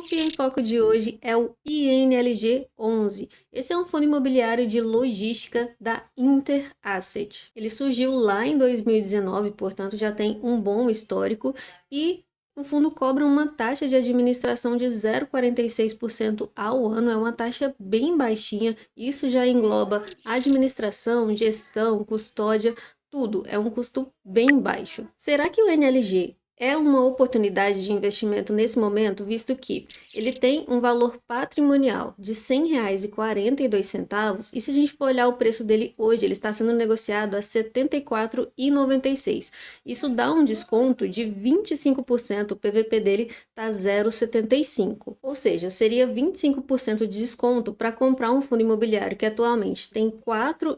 FII em foco de hoje é o INLG 11. Esse é um fundo imobiliário de logística da Interasset. Ele surgiu lá em 2019, portanto já tem um bom histórico e o fundo cobra uma taxa de administração de 0,46% ao ano, é uma taxa bem baixinha. Isso já engloba administração, gestão, custódia, tudo. É um custo bem baixo. Será que o NLG é uma oportunidade de investimento nesse momento, visto que ele tem um valor patrimonial de R$ 100,42 e se a gente for olhar o preço dele hoje, ele está sendo negociado a R$ 74,96. Isso dá um desconto de 25%, o PVP dele está 0,75. Ou seja, seria 25% de desconto para comprar um fundo imobiliário que atualmente tem quatro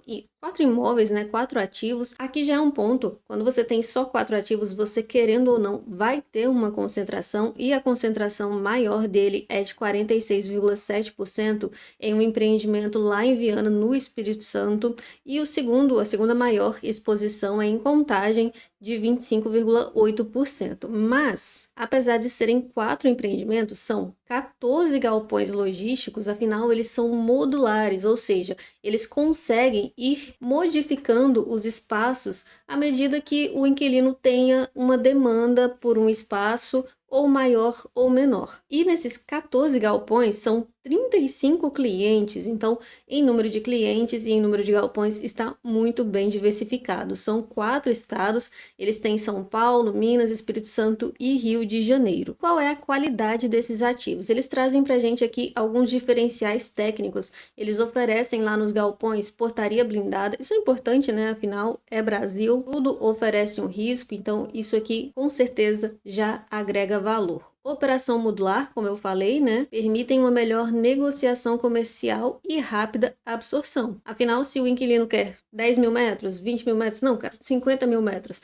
imóveis, né? 4 ativos. Aqui já é um ponto. Quando você tem só 4 ativos, você querendo ou não, vai ter uma concentração e a concentração maior dele é de 46,7% em um empreendimento lá em Viana, no Espírito Santo. E a segunda maior exposição é em Contagem, de 25,8%. Mas, apesar de serem 4 empreendimentos, são 14 galpões logísticos, afinal eles são modulares, ou seja, eles conseguem ir modificando os espaços à medida que o inquilino tenha uma demanda por um espaço ou maior ou menor. E nesses 14 galpões são 35 clientes, então em número de clientes e em número de galpões está muito bem diversificado. São 4 estados, eles têm São Paulo, Minas, Espírito Santo e Rio de Janeiro. Qual é a qualidade desses ativos? Eles trazem pra gente aqui alguns diferenciais técnicos. Eles oferecem lá nos galpões portaria blindada, isso é importante, né? Afinal, é Brasil, tudo oferece um risco, então isso aqui com certeza já agrega valor. Operação modular, como eu falei, né, permitem uma melhor negociação comercial e rápida absorção. Afinal, se o inquilino quer 10 mil metros, 20 mil metros, não, cara, 50 mil metros,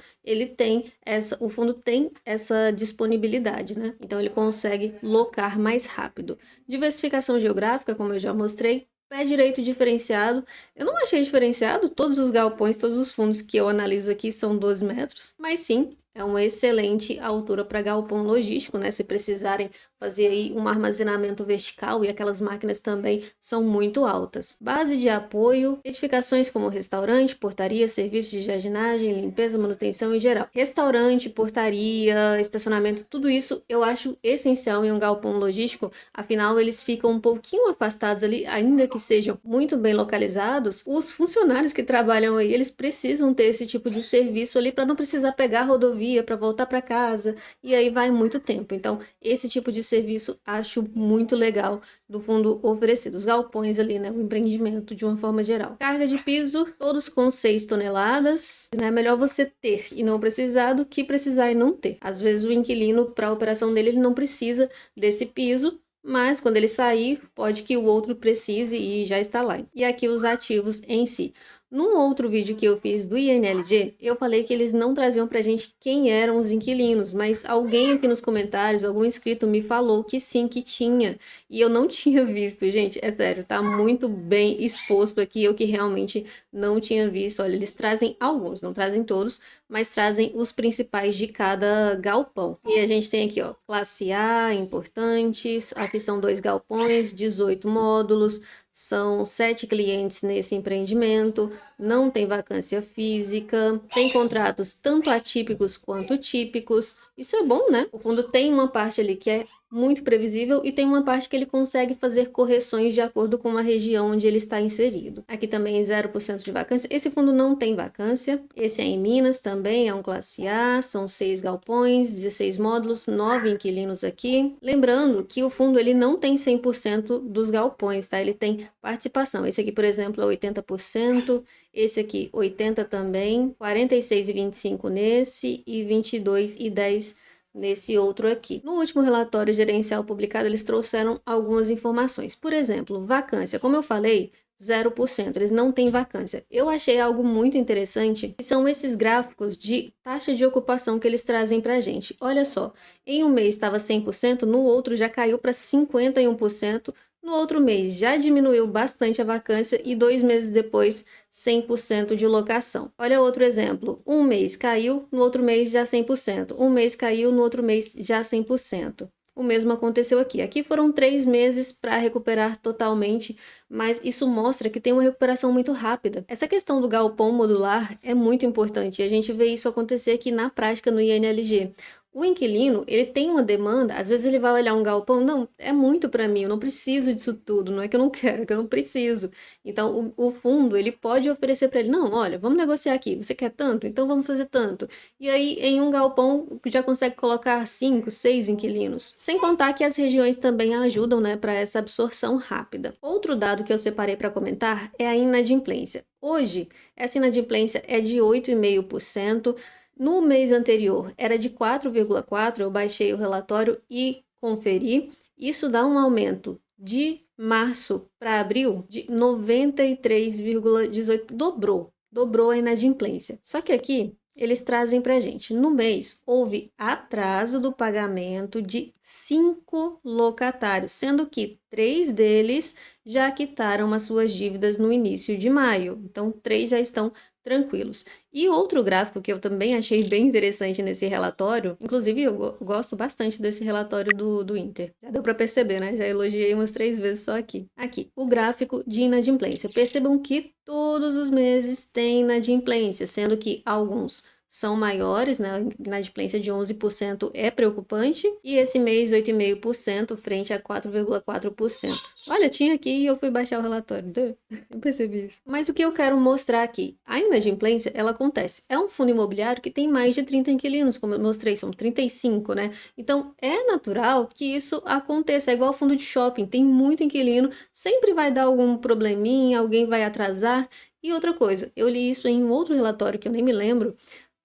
o fundo tem essa disponibilidade, né? Então ele consegue locar mais rápido. Diversificação geográfica, como eu já mostrei, pé direito diferenciado. Eu não achei diferenciado, todos os galpões, todos os fundos que eu analiso aqui são 12 metros, mas sim, é uma excelente altura para galpão logístico, né? Se precisarem fazer aí um armazenamento vertical e aquelas máquinas também são muito altas. Base de apoio, edificações como restaurante, portaria, serviços de jardinagem, limpeza, manutenção em geral. Restaurante, portaria, estacionamento, tudo isso eu acho essencial em um galpão logístico, afinal eles ficam um pouquinho afastados ali, ainda que sejam muito bem localizados. Os funcionários que trabalham aí, eles precisam ter esse tipo de serviço ali para não precisar pegar a rodovia para voltar para casa e aí vai muito tempo. Então, esse tipo de serviço acho muito legal do fundo oferecido. Os galpões ali, né? O empreendimento de uma forma geral. Carga de piso, todos com 6 toneladas. É melhor você ter e não precisar do que precisar e não ter. Às vezes o inquilino, para a operação dele, ele não precisa desse piso, mas quando ele sair, pode que o outro precise e já está lá. E aqui os ativos em si. Num outro vídeo que eu fiz do INLG, eu falei que eles não traziam pra gente quem eram os inquilinos, mas alguém aqui nos comentários, algum inscrito me falou que sim, que tinha. E eu não tinha visto, gente, é sério, tá muito bem exposto aqui, eu que realmente não tinha visto. Olha, eles trazem alguns, não trazem todos, mas trazem os principais de cada galpão. E a gente tem aqui, ó, classe A, importantes, aqui são 2 galpões, 18 módulos, são 7 clientes nesse empreendimento, não tem vacância física, tem contratos tanto atípicos quanto típicos. Isso é bom, né? O fundo tem uma parte ali que é muito previsível e tem uma parte que ele consegue fazer correções de acordo com a região onde ele está inserido. Aqui também 0% de vacância. Esse fundo não tem vacância. Esse é em Minas também, é um classe A, são 6 galpões, 16 módulos, 9 inquilinos aqui. Lembrando que o fundo ele não tem 100% dos galpões, tá? Ele tem participação. Esse aqui, por exemplo, é 80%, esse aqui 80% também, 46,25 nesse e 22,10 nesse outro aqui. No último relatório gerencial publicado, eles trouxeram algumas informações. Por exemplo, vacância. Como eu falei, 0%, eles não têm vacância. Eu achei algo muito interessante, que são esses gráficos de taxa de ocupação que eles trazem pra gente. Olha só, em um mês estava 100%, no outro já caiu para 51%, no outro mês já diminuiu bastante a vacância e 2 meses depois 100% de locação. Olha outro exemplo, um mês caiu, no outro mês já 100%, um mês caiu, no outro mês já 100%. o mesmo aconteceu aqui. Aqui foram 3 meses para recuperar totalmente, mas isso mostra que tem uma recuperação muito rápida. Essa questão do galpão modular é muito importante e a gente vê isso acontecer aqui na prática no INLG. O inquilino, ele tem uma demanda, às vezes ele vai olhar um galpão, não, é muito para mim, eu não preciso disso tudo, não é que eu não quero, é que eu não preciso. Então, o fundo, ele pode oferecer para ele, não, olha, vamos negociar aqui, você quer tanto? Então vamos fazer tanto. E aí, em um galpão, já consegue colocar 5, 6 inquilinos. Sem contar que as regiões também ajudam, né, para essa absorção rápida. Outro dado que eu separei para comentar é a inadimplência. Hoje, essa inadimplência é de 8,5%. No mês anterior era de 4,4%, eu baixei o relatório e conferi. Isso dá um aumento de março para abril de 93,18%. Dobrou a inadimplência. Só que aqui eles trazem para a gente, no mês houve atraso do pagamento de 5 locatários, sendo que 3 deles já quitaram as suas dívidas no início de maio. Então, 3 já estão tranquilos. E outro gráfico que eu também achei bem interessante nesse relatório, inclusive eu gosto bastante desse relatório do Inter. Já deu para perceber, né? Já elogiei umas 3 vezes só aqui. Aqui, o gráfico de inadimplência. Percebam que todos os meses tem inadimplência, sendo que alguns são maiores, né? A inadimplência de 11% é preocupante, e esse mês 8,5% frente a 4,4%. Olha, tinha aqui e eu fui baixar o relatório, eu percebi isso. Mas o que eu quero mostrar aqui, a inadimplência, ela acontece. É um fundo imobiliário que tem mais de 30 inquilinos, como eu mostrei, são 35, né? Então, é natural que isso aconteça, é igual fundo de shopping, tem muito inquilino, sempre vai dar algum probleminha, alguém vai atrasar. E outra coisa, eu li isso em um outro relatório que eu nem me lembro,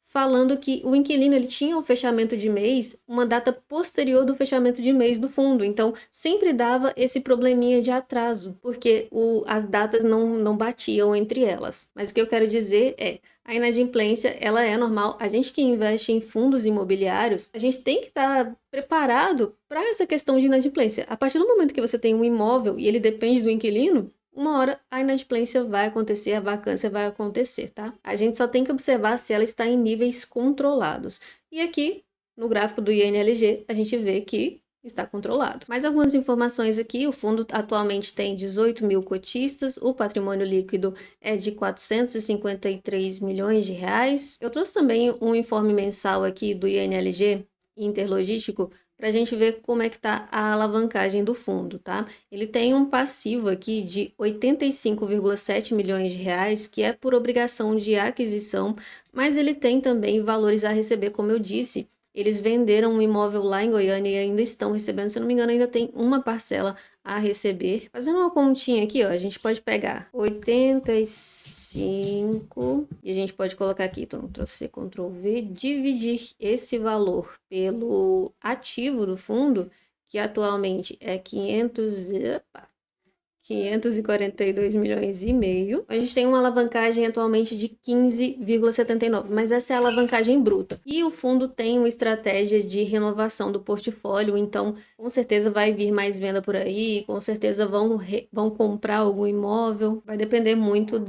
falando que o inquilino ele tinha o fechamento de mês, uma data posterior do fechamento de mês do fundo. Então, sempre dava esse probleminha de atraso, porque as datas não batiam entre elas. Mas o que eu quero dizer é, a inadimplência, ela é normal. A gente que investe em fundos imobiliários, a gente tem que estar preparado para essa questão de inadimplência. A partir do momento que você tem um imóvel e ele depende do inquilino, uma hora a inadimplência vai acontecer, a vacância vai acontecer, tá? A gente só tem que observar se ela está em níveis controlados. E aqui, no gráfico do INLG, a gente vê que está controlado. Mais algumas informações aqui, o fundo atualmente tem 18 mil cotistas, o patrimônio líquido é de 453 milhões de reais. Eu trouxe também um informe mensal aqui do INLG, Interlogístico, para a gente ver como é que está a alavancagem do fundo, tá? Ele tem um passivo aqui de 85,7 milhões de reais, que é por obrigação de aquisição, mas ele tem também valores a receber, como eu disse. Eles venderam um imóvel lá em Goiânia e ainda estão recebendo, se eu não me engano, ainda tem uma parcela a receber. Fazendo uma continha aqui, ó, a gente pode pegar 85 e a gente pode colocar aqui, então, Ctrl+C, Ctrl+V, dividir esse valor pelo ativo do fundo, que atualmente é 542 milhões e meio. A gente tem uma alavancagem atualmente de 15,79, mas essa é a alavancagem bruta. E o fundo tem uma estratégia de renovação do portfólio, então com certeza vai vir mais venda por aí, com certeza vão comprar algum imóvel, vai depender muito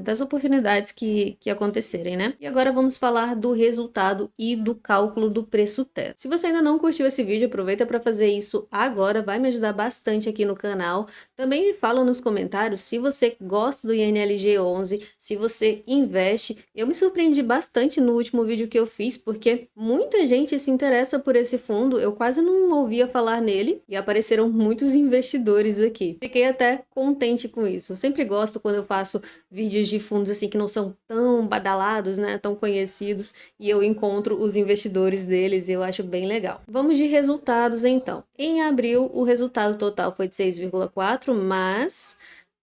das oportunidades que acontecerem, né? E agora vamos falar do resultado e do cálculo do preço teto. Se você ainda não curtiu esse vídeo, aproveita para fazer isso agora, vai me ajudar bastante aqui no canal. Também me fala nos comentários se você gosta do INLG 11, se você investe. Eu me surpreendi bastante no último vídeo que eu fiz, porque muita gente se interessa por esse fundo, eu quase não ouvia falar nele e apareceram muitos investidores aqui. Fiquei até contente com isso. Eu sempre gosto quando eu faço vídeos de fundos assim que não são tão badalados, né, tão conhecidos, e eu encontro os investidores deles e eu acho bem legal. Vamos de resultados então. Em abril, o resultado total foi de 6,4, mas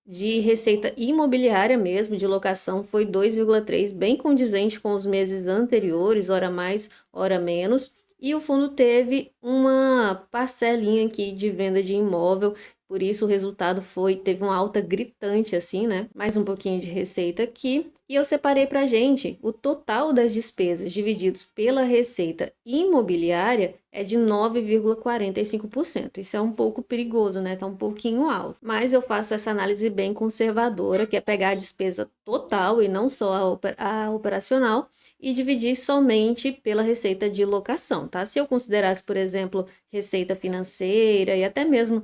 de receita imobiliária mesmo, de locação, foi 2,3, bem condizente com os meses anteriores, hora mais, hora menos. E o fundo teve uma parcelinha aqui de venda de imóvel, por isso o resultado teve uma alta gritante assim, né? Mais um pouquinho de receita aqui. E eu separei pra gente o total das despesas divididos pela receita imobiliária é de 9,45%. Isso é um pouco perigoso, né? Tá um pouquinho alto. Mas eu faço essa análise bem conservadora, que é pegar a despesa total e não só a operacional, e dividir somente pela receita de locação, tá? Se eu considerasse, por exemplo, receita financeira e até mesmo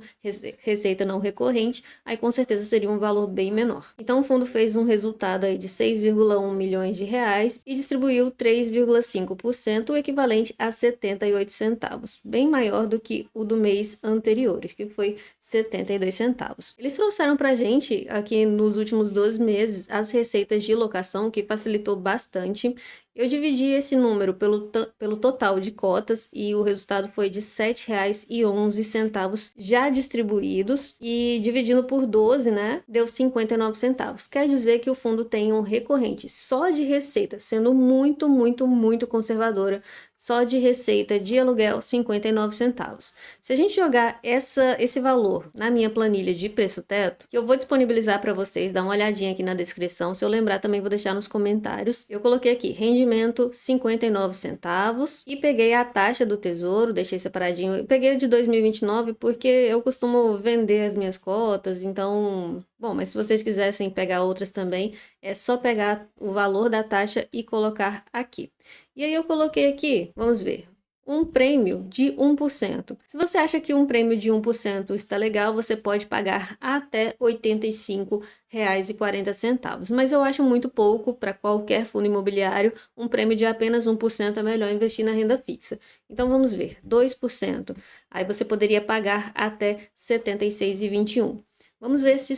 receita não recorrente, aí com certeza seria um valor bem menor. Então o fundo fez um resultado aí de 6,1 milhões de reais e distribuiu 3,5%, o equivalente a 78 centavos, bem maior do que o do mês anterior, que foi 72 centavos. Eles trouxeram pra gente aqui nos últimos 12 meses as receitas de locação, que facilitou bastante. Eu dividi esse número pelo total de cotas e o resultado foi de R$ 7,11 já distribuídos, e dividindo por 12, né, deu 59 centavos. Quer dizer que o fundo tem um recorrente só de receita, sendo muito, muito, muito conservadora, só de receita de aluguel, 59 centavos. Se a gente jogar esse valor na minha planilha de preço-teto, que eu vou disponibilizar para vocês, dá uma olhadinha aqui na descrição, se eu lembrar também vou deixar nos comentários. Eu coloquei aqui, rendimento 59 centavos e peguei a taxa do tesouro, deixei separadinho. Eu peguei de 2029 porque eu costumo vender as minhas cotas, então... Bom, mas se vocês quisessem pegar outras também, é só pegar o valor da taxa e colocar aqui. E aí eu coloquei aqui, vamos ver, um prêmio de 1%. Se você acha que um prêmio de 1% está legal, você pode pagar até R$ 85,40. Mas eu acho muito pouco para qualquer fundo imobiliário. Um prêmio de apenas 1% é melhor investir na renda fixa. Então vamos ver, 2%. Aí você poderia pagar até R$ 76,21. Vamos ver se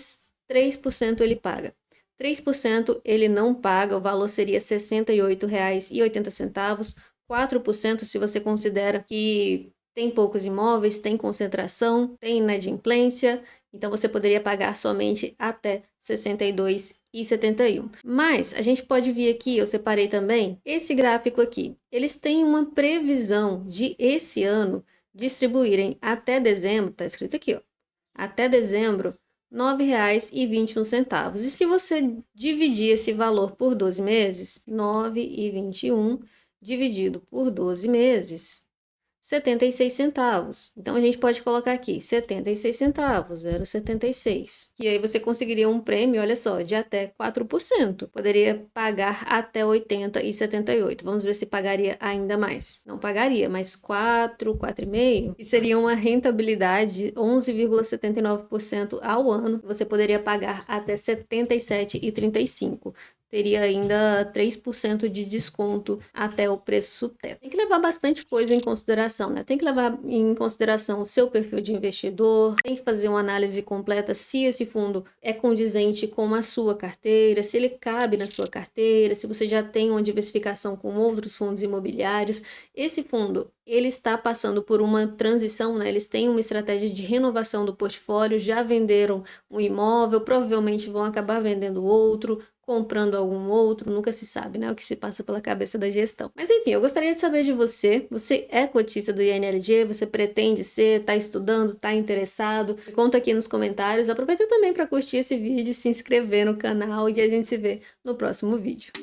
3% ele paga. 3% ele não paga, o valor seria R$ 68,80. 4% se você considera que tem poucos imóveis, tem concentração, tem inadimplência, então você poderia pagar somente até R$ 62,71. Mas a gente pode vir aqui, eu separei também esse gráfico aqui. Eles têm uma previsão de esse ano distribuírem até dezembro, tá escrito aqui, ó, até dezembro, R$ 9,21. E se você dividir esse valor por 12 meses, 9,21 dividido por 12 meses, 76 centavos. Então a gente pode colocar aqui 76 centavos, 0,76. E aí você conseguiria um prêmio, olha só, de até 4%. Poderia pagar até 80,78. Vamos ver se pagaria ainda mais. Não pagaria, mas 4,5. E seria uma rentabilidade de 11,79% ao ano. Você poderia pagar até 77,35. Teria ainda 3% de desconto até o preço teto. Tem que levar bastante coisa em consideração, né? Tem que levar em consideração o seu perfil de investidor, tem que fazer uma análise completa se esse fundo é condizente com a sua carteira, se ele cabe na sua carteira, se você já tem uma diversificação com outros fundos imobiliários. Esse fundo, ele está passando por uma transição, né? Eles têm uma estratégia de renovação do portfólio, já venderam um imóvel, provavelmente vão acabar vendendo outro, comprando algum outro, nunca se sabe, né, o que se passa pela cabeça da gestão. Mas enfim, eu gostaria de saber de você. Você é cotista do INLG? Você pretende ser? Está estudando? Está interessado? Conta aqui nos comentários. Aproveita também para curtir esse vídeo, se inscrever no canal e a gente se vê no próximo vídeo.